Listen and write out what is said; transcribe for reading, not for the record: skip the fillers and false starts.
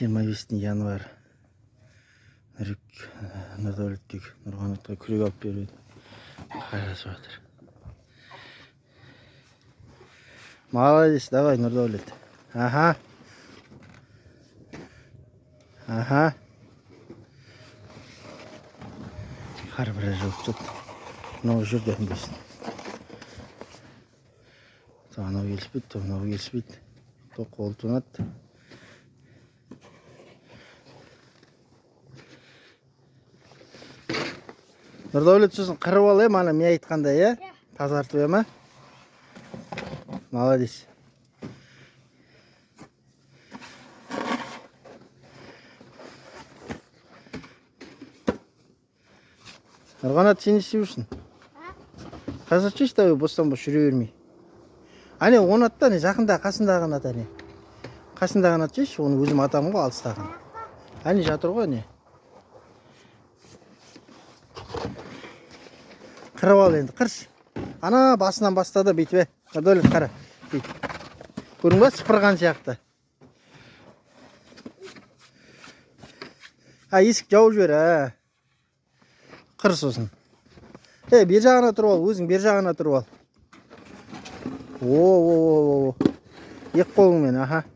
25 январь Нұрдәулетке Нұрғанатқа күрек алып береді. Қарасып жатыр. Молодец, давай, Нұрдәулет. Ага. Ага. Қар біраз жауып жатты. Мынау жерден білсін. Анау келіспейді, анау келіспейді. Қол тұнады. Нұрдәулет сосын қырып ал, мана мен айтқандай, тазартып ема. Молодец. Нұрғанат, сен не істеп жүрсің? Тазартшы давай, бостан бос жүре бермей. Ане, оны атта, жақында қасындағын ат, ане. Қасындағын атшы, оны өзім атамын ғой, алыстағын. Ане, жатыр ғой, ане. Қырып ал енді, қырш. Ана, басынан бастады, бүйтіп. Нұрдәулет, қара. Көрдің ба, сыпырған сияқты. Есік жауып жібер, қыр сосын. Бер жағына тұрып ал, өзің бер жағына тұрып ал. О, ек қолыңмен, аха.